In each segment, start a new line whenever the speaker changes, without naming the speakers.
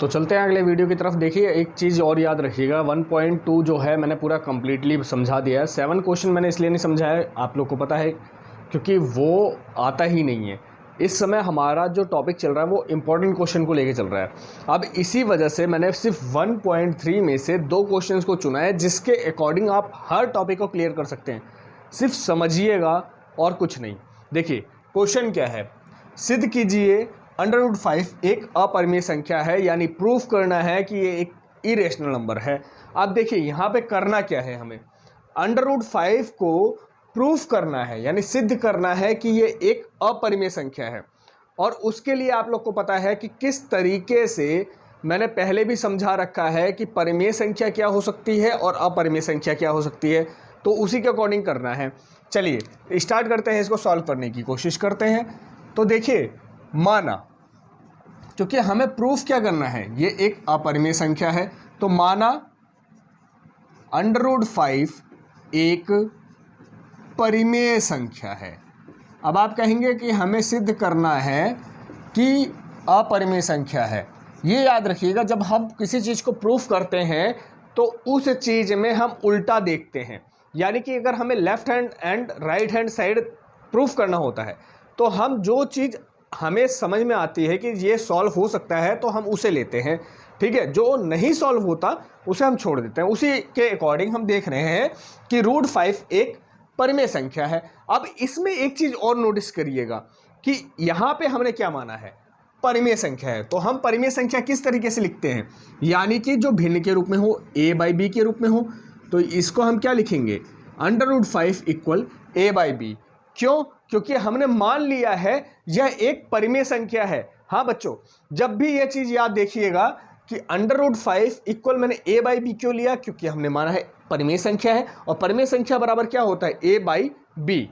तो चलते हैं अगले वीडियो की तरफ। देखिए एक चीज़ और याद रखिएगा, 1.2 जो है मैंने पूरा कम्प्लीटली समझा दिया है। 7 क्वेश्चन मैंने इसलिए नहीं समझाया, आप लोग को पता है, क्योंकि वो आता ही नहीं है। इस समय हमारा जो टॉपिक चल रहा है वो इम्पोर्टेंट क्वेश्चन को लेके चल रहा है। अब इसी वजह से मैंने सिर्फ 1.3 में से 2 क्वेश्चन को चुना है, जिसके अकॉर्डिंग आप हर टॉपिक को क्लियर कर सकते हैं। सिर्फ समझिएगा और कुछ नहीं। देखिए क्वेश्चन क्या है, सिद्ध कीजिए √5 एक अपरिमेय संख्या है, यानी प्रूफ करना है कि ये एक इरेशनल नंबर है। अब देखिए यहाँ पे करना क्या है, हमें √5 को प्रूफ करना है, यानी सिद्ध करना है कि ये एक अपरिमेय संख्या है। और उसके लिए आप लोग को पता है कि किस तरीके से, मैंने पहले भी समझा रखा है कि परिमेय संख्या क्या हो सकती है और अपरिमेय संख्या क्या हो सकती है, तो उसी के अकॉर्डिंग करना है। चलिए स्टार्ट करते हैं, इसको सॉल्व करने की कोशिश करते हैं। तो देखिए माना, क्योंकि हमें प्रूफ क्या करना है, ये एक अपरिमेय संख्या है, तो माना √5 एक परिमेय संख्या है। अब आप कहेंगे कि हमें सिद्ध करना है कि अपरिमेय संख्या है। ये याद रखिएगा, जब हम किसी चीज़ को प्रूफ करते हैं तो उस चीज़ में हम उल्टा देखते हैं। यानी कि अगर हमें left hand and right hand side proof करना होता है, तो हम जो चीज़ हमें समझ में आती है कि ये सॉल्व हो सकता है तो हम उसे लेते हैं, ठीक है। जो नहीं सॉल्व होता उसे हम छोड़ देते हैं। उसी के अकॉर्डिंग हम देख रहे हैं कि √5 एक परिमेय संख्या है। अब इसमें एक चीज़ और नोटिस करिएगा कि यहाँ पे हमने क्या माना है, परिमेय संख्या है। तो हम परिमेय संख्या किस तरीके से लिखते हैं, यानी कि जो भिन्न के रूप में हो, a/b के रूप में हो, तो इसको हम क्या लिखेंगे, √5 = a/b। क्यों? क्योंकि हमने मान लिया है यह एक परिमेय संख्या है। हाँ बच्चों, जब भी यह चीज़ याद देखिएगा कि √5 = मैंने a/b क्यों लिया, क्योंकि हमने माना है परिमेय संख्या है, और परिमेय संख्या बराबर क्या होता है, a/b।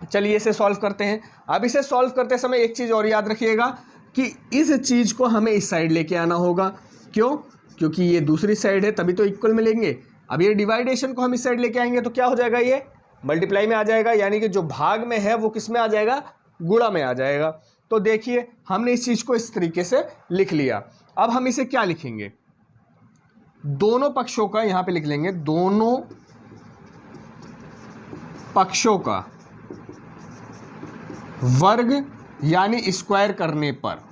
चलिए इसे सॉल्व करते हैं। अब इसे सॉल्व करते समय एक चीज़ और याद रखिएगा कि इस चीज़ को हमें इस साइड लेके आना होगा। क्यों? क्योंकि ये दूसरी साइड है, तभी तो इक्वल में लेंगे। अब ये डिवाइडेशन को हम इस साइड लेके आएंगे तो क्या हो जाएगा, ये मल्टीप्लाई में आ जाएगा, यानी कि जो भाग में है वो किस में आ जाएगा, गुणा में आ जाएगा। तो देखिए हमने इस चीज़ को इस तरीके से लिख लिया। अब हम इसे क्या लिखेंगे, दोनों पक्षों का यहां पे लिख लेंगे, दोनों पक्षों का वर्ग, यानी स्क्वायर करने पर।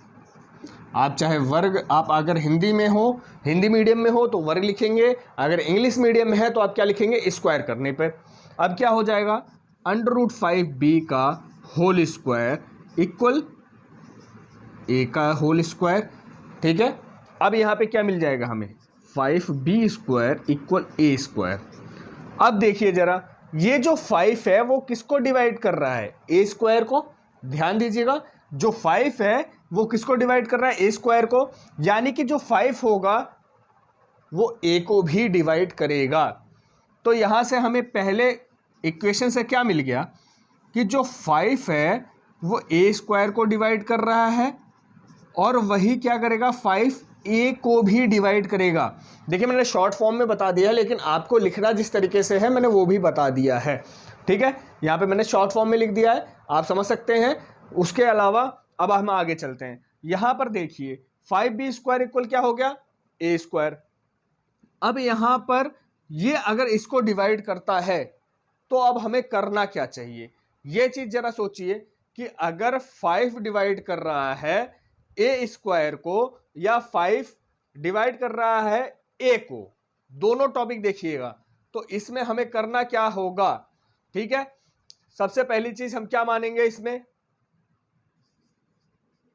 आप चाहे वर्ग, आप अगर हिंदी में हो, हिंदी मीडियम में हो तो वर्ग लिखेंगे, अगर इंग्लिश मीडियम में है तो आप क्या लिखेंगे, स्क्वायर करने पर। अब क्या हो जाएगा, √5b का होल स्क्वायर इक्वल a का होल स्क्वायर, ठीक है। अब यहाँ पे क्या मिल जाएगा हमें, 5b² = a²। अब देखिए जरा, ये जो 5 है वो किसको डिवाइड कर रहा है, a² को। ध्यान दीजिएगा, जो 5 है वो किसको डिवाइड कर रहा है, a² को, यानी कि जो 5 होगा वो a को भी डिवाइड करेगा। तो यहां से हमें पहले इक्वेशन से क्या मिल गया कि जो 5 है वो a² को डिवाइड कर रहा है, और वही क्या करेगा, 5a को भी डिवाइड करेगा। देखिए मैंने शॉर्ट फॉर्म में बता दिया है, लेकिन आपको लिखना जिस तरीके से है मैंने वो भी बता दिया है, ठीक है। यहाँ पे मैंने शॉर्ट फॉर्म में लिख दिया है, आप समझ सकते हैं। उसके अलावा अब हम आगे चलते हैं। यहाँ पर देखिए 5b² = क्या हो गया, a²। अब यहाँ पर ये अगर इसको डिवाइड करता है तो अब हमें करना क्या चाहिए, ये चीज जरा सोचिए कि अगर 5 डिवाइड कर रहा है a² को, या 5 डिवाइड कर रहा है a को, दोनों टॉपिक देखिएगा, तो इसमें हमें करना क्या होगा, ठीक है। सबसे पहली चीज हम क्या मानेंगे, इसमें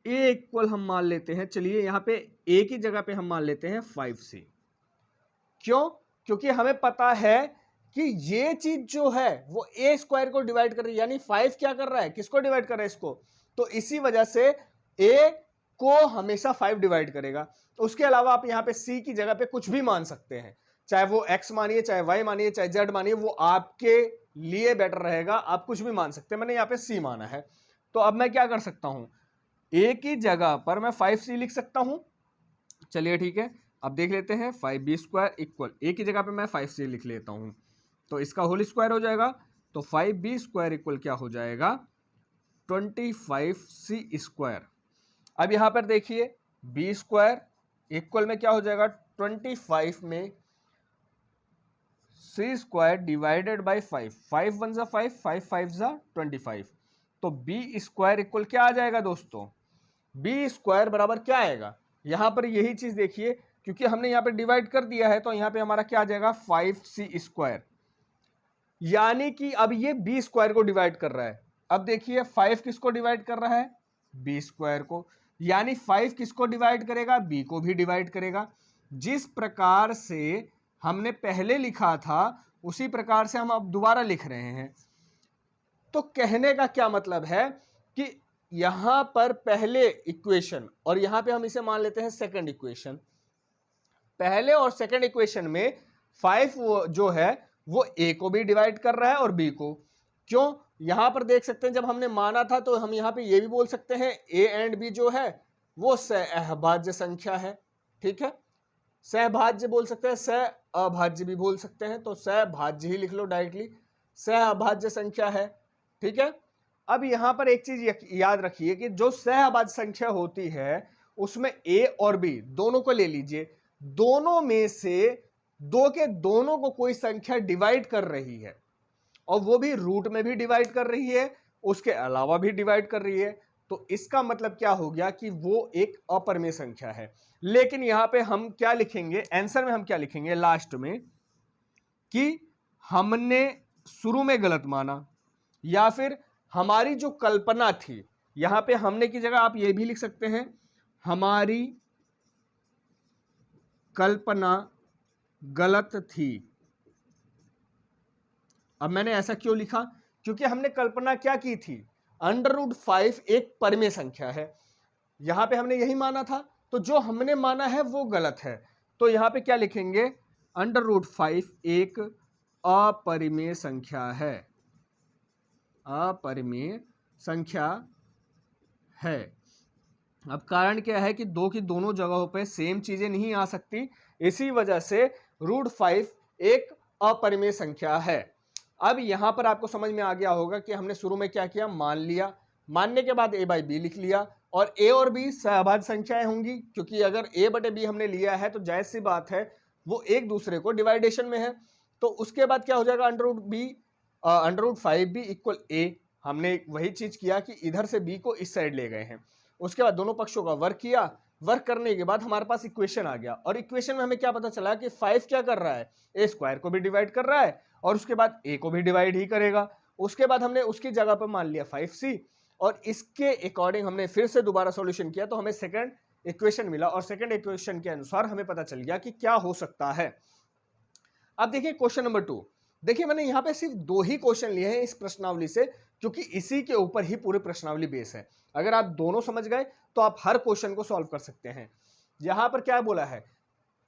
a = हम मान लेते हैं, चलिए यहां पे a की जगह पे हम मान लेते हैं 5c। क्यों? क्योंकि हमें पता है कि ये चीज जो है वो a² को डिवाइड कर रही है, यानी 5 क्या कर रहा है, किसको डिवाइड कर रहा है, इसको। तो इसी वजह से a को हमेशा 5 डिवाइड करेगा। उसके अलावा आप यहाँ पे c की जगह पे कुछ भी मान सकते हैं, चाहे वो x मानिए, चाहे y मानिए, चाहे z मानिए, वो आपके लिए बेटर रहेगा, आप कुछ भी मान सकते हैं। मैंने यहाँ पे c माना है, तो अब मैं क्या कर सकता हूं, a की जगह पर मैं 5c लिख सकता हूं। चलिए ठीक है, अब देख लेते हैं, 5b² = a की जगह पे मैं 5c लिख लेता हूं, तो इसका होल स्क्वायर हो जाएगा। तो 5b² क्या हो जाएगा, 25c²। अब यहां पर देखिए b² इक्वल में क्या हो जाएगा 25 में सी स्क्वायर डिवाइडेड बाई 5, 5 वन ज़ा 5, 5 5 ज़ा 25, तो बी स्क्वायर इक्वल क्या आ जाएगा दोस्तों, बी स्क्वायर बराबर क्या आएगा, यहां पर यही चीज देखिए, क्योंकि हमने यहां पे डिवाइड कर दिया है तो यहां पे हमारा क्या आ जाएगा 5c स्क्वायर, यानी कि अब ये बी स्क्वायर को डिवाइड कर रहा है। अब देखिए 5 किसको डिवाइड कर रहा है, बी स्क्वायर को, यानी 5 किसको डिवाइड करेगा, बी को भी डिवाइड करेगा। जिस प्रकार से हमने पहले लिखा था उसी प्रकार से हम अब दोबारा लिख रहे हैं। तो कहने का क्या मतलब है कि यहां पर पहले इक्वेशन और यहां पे हम इसे मान लेते हैं सेकंड इक्वेशन, पहले और सेकंड इक्वेशन में 5 जो है वो ए को भी डिवाइड कर रहा है और बी को। क्यों, यहां पर देख सकते हैं जब हमने माना था तो हम यहां पे ये भी बोल सकते हैं ए एंड बी जो है वो सहभाज्य संख्या है, ठीक है, सहभाज्य बोल सकते हैं, सह अभाज्य भी बोल सकते हैं, तो सहभाज्य ही लिख लो डायरेक्टली, सहअभाज्य संख्या है, ठीक है। अब यहां पर एक चीज याद रखिए कि जो सहअभाज्य संख्या होती है उसमें ए और बी दोनों को ले लीजिए, दोनों में से दो के दोनों को कोई संख्या डिवाइड कर रही है और वो भी रूट में भी डिवाइड कर रही है, उसके अलावा भी डिवाइड कर रही है, तो इसका मतलब क्या हो गया कि वो एक अपरिमेय संख्या है। लेकिन यहां पे हम क्या लिखेंगे, आंसर में हम क्या लिखेंगे लास्ट में कि हमने शुरू में गलत माना, या फिर हमारी जो कल्पना थी, यहां पे हमने की जगह आप ये भी लिख सकते हैं हमारी कल्पना गलत थी। अब मैंने ऐसा क्यों लिखा, क्योंकि हमने कल्पना क्या की थी, √5 एक परिमेय संख्या है, यहां पे हमने यही माना था, तो जो हमने माना है वो गलत है, तो यहां पे क्या लिखेंगे √5 एक अपरिमेय संख्या है, अपरिमेय संख्या है। अब कारण क्या है कि दो की दोनों जगहों पे सेम चीजें नहीं आ सकती, इसी वजह से √5 एक अपरिमेय संख्या है। अब यहां पर आपको समझ में आ गया होगा कि हमने शुरू में क्या किया, मान लिया, मानने के बाद a बाई बी लिख लिया, और a और b सहभाज्य संख्याएं होंगी, क्योंकि अगर a बटे b हमने लिया है तो जायज सी बात है वो एक दूसरे को डिवाइडेशन में है, तो उसके बाद क्या हो जाएगा √5b इक्वल a, हमने वही चीज किया कि इधर से b को इस साइड ले गए हैं, उसके बाद दोनों पक्षों का वर्क किया, वर्क करने के बाद हमारे पास इक्वेशन आ गया, और इक्वेशन में हमें क्या पता चला कि 5 क्या कर रहा है, ए स्क्वायर को भी डिवाइड कर रहा है और उसके बाद ए को भी डिवाइड ही करेगा। उसके बाद हमने उसकी जगह पर मान लिया 5c, और इसके अकॉर्डिंग हमने फिर से दोबारा सॉल्यूशन किया तो हमें सेकंड इक्वेशन मिला, और सेकंड इक्वेशन के अनुसार हमें पता चल गया कि क्या हो सकता है। अब देखिए क्वेश्चन नंबर 2, देखिए मैंने यहां पे सिर्फ 2 ही क्वेश्चन लिए हैं इस प्रश्नावली से, क्योंकि इसी के ऊपर ही पूरी प्रश्नावली बेस है। अगर आप दोनों समझ गए तो आप हर क्वेश्चन को सॉल्व कर सकते हैं। यहां पर क्या बोला है,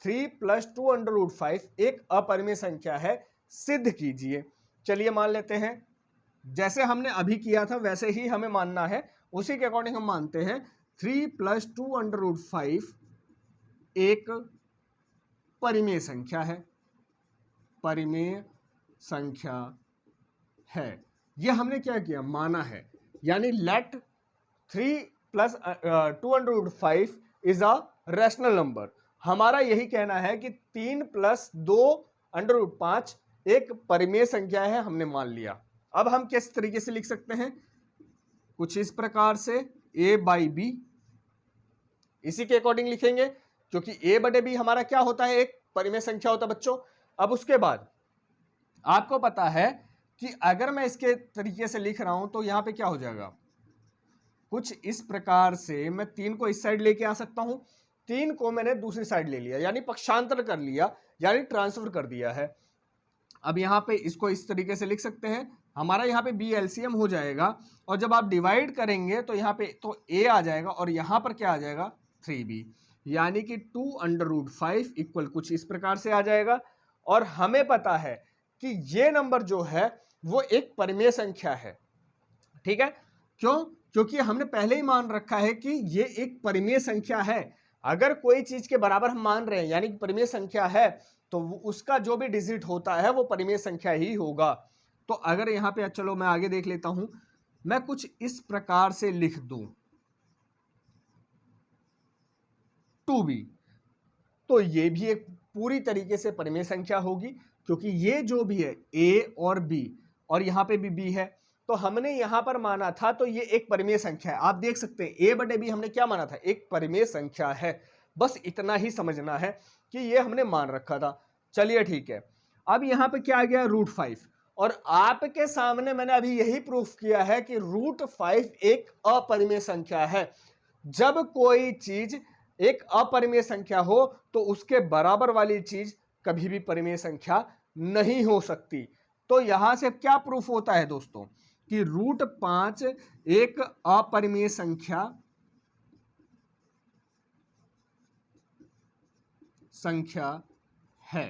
3 + 2√5 एक अपरिमेय संख्या है, सिद्ध कीजिए। चलिए मान लेते हैं, जैसे हमने अभी किया था वैसे ही हमें मानना है, उसी के अकॉर्डिंग हम मानते हैं 3 + 2√5 एक परिमेय संख्या है, परिमेय संख्या है। यह हमने क्या किया, माना है, यानी let 3 + 2√5 is a rational number. हमारा यही कहना है कि 3 + 2√5 एक परिमेय संख्या है, हमने मान लिया। अब हम किस तरीके से लिख सकते हैं, कुछ इस प्रकार से a बाई बी, इसी के अकॉर्डिंग लिखेंगे, क्योंकि a बटे b हमारा क्या होता है, एक परिमेय संख्या होता है बच्चों। अब उसके बाद आपको पता है कि अगर मैं इसके तरीके से लिख रहा हूं तो यहां पे क्या हो जाएगा, कुछ इस प्रकार से मैं 3 को इस साइड लेके आ सकता हूं, 3 को मैंने दूसरी साइड ले लिया, यानी पक्षांतर कर लिया, यानी ट्रांसफर कर दिया है। अब यहां पे इसको इस तरीके से लिख सकते हैं, हमारा यहां पे बी एलसीएम हो जाएगा, और जब आप डिवाइड करेंगे तो यहां पे तो a आ जाएगा और यहां पर क्या आ जाएगा 3b, यानी कि 2√5 इक्वल कुछ इस प्रकार से आ जाएगा। और हमें पता है कि ये नंबर जो है वो एक परिमेय संख्या है, ठीक है। क्यों, क्योंकि हमने पहले ही मान रखा है कि ये एक परिमेय संख्या है। अगर कोई चीज के बराबर हम मान रहे हैं यानी कि परिमेय संख्या है, तो उसका जो भी डिजिट होता है वो परिमेय संख्या ही होगा। तो अगर यहां पे चलो मैं आगे देख लेता हूं, मैं कुछ इस प्रकार से लिख दूं 2b, तो ये भी एक पूरी तरीके से परिमेय संख्या होगी, क्योंकि ये जो भी है a और b और यहाँ पे भी b है, तो हमने यहाँ पर माना था, तो ये एक परिमेय संख्या है। आप देख सकते हैं a बटे b हमने क्या माना था, एक परिमेय संख्या है। बस इतना ही समझना है कि ये हमने मान रखा था। चलिए ठीक है, अब यहाँ पे क्या आ गया, √5, और आपके सामने मैंने अभी यही प्रूफ किया है कि √5 एक अपरिमेय संख्या है। जब कोई चीज एक अपरिमेय संख्या हो तो उसके बराबर वाली चीज कभी भी परिमेय संख्या नहीं हो सकती। तो यहां से क्या प्रूफ होता है दोस्तों कि √5 एक अपरिमेय संख्या है।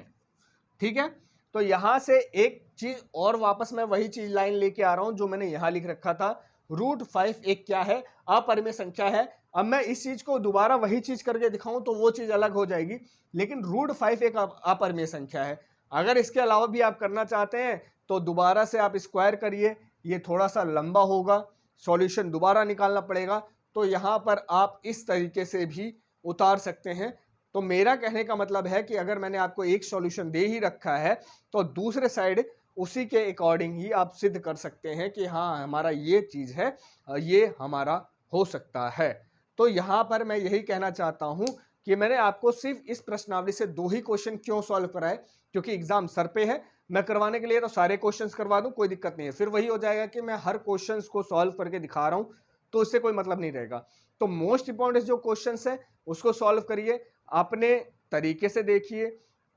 ठीक है, तो यहां से एक चीज और वापस मैं वही चीज लाइन लेके आ रहा हूं जो मैंने यहां लिख रखा था, √5 एक क्या है, अपरिमेय संख्या है। अब मैं इस चीज को दोबारा वही चीज करके दिखाऊं तो वो चीज अलग हो जाएगी, लेकिन √5 एक अपरिमेय संख्या है। अगर इसके अलावा भी आप करना चाहते हैं तो दोबारा से आप स्क्वायर करिए, ये थोड़ा सा लंबा होगा, सॉल्यूशन दोबारा निकालना पड़ेगा। तो यहां पर आप इस तरीके से भी उतार सकते हैं। तो मेरा कहने का मतलब है कि अगर मैंने आपको एक सॉल्यूशन दे ही रखा है तो दूसरे साइड उसी के अकॉर्डिंग ही आप सिद्ध कर सकते हैं कि हाँ हमारा ये चीज है, ये हमारा हो सकता है। तो यहां पर मैं यही कहना चाहता हूं कि मैंने आपको सिर्फ इस प्रश्नावली से 2 ही क्वेश्चन क्यों सॉल्व कराए, क्योंकि एग्जाम सर पे है। मैं करवाने के लिए तो सारे क्वेश्चंस करवा दूं, कोई दिक्कत नहीं है। फिर वही हो जाएगा कि मैं हर क्वेश्चंस को सॉल्व करके दिखा रहा हूं, तो इससे कोई मतलब नहीं रहेगा। तो मोस्ट इंपॉर्टेंट जो क्वेश्चंस है उसको सॉल्व करिए, अपने तरीके से देखिए।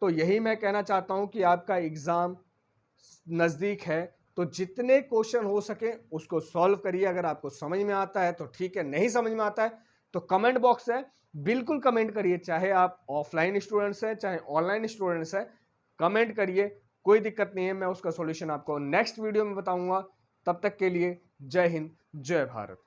तो यही मैं कहना चाहता हूं कि आपका एग्जाम नजदीक है, तो जितने क्वेश्चन हो सके उसको सॉल्व करिए। अगर आपको समझ में आता है तो ठीक है, नहीं समझ में आता है तो कमेंट बॉक्स है, बिल्कुल कमेंट करिए। चाहे आप ऑफलाइन स्टूडेंट्स हैं चाहे ऑनलाइन स्टूडेंट्स हैं, कमेंट करिए, कोई दिक्कत नहीं है। मैं उसका सॉल्यूशन आपको नेक्स्ट वीडियो में बताऊंगा। तब तक के लिए जय हिंद, जय भारत।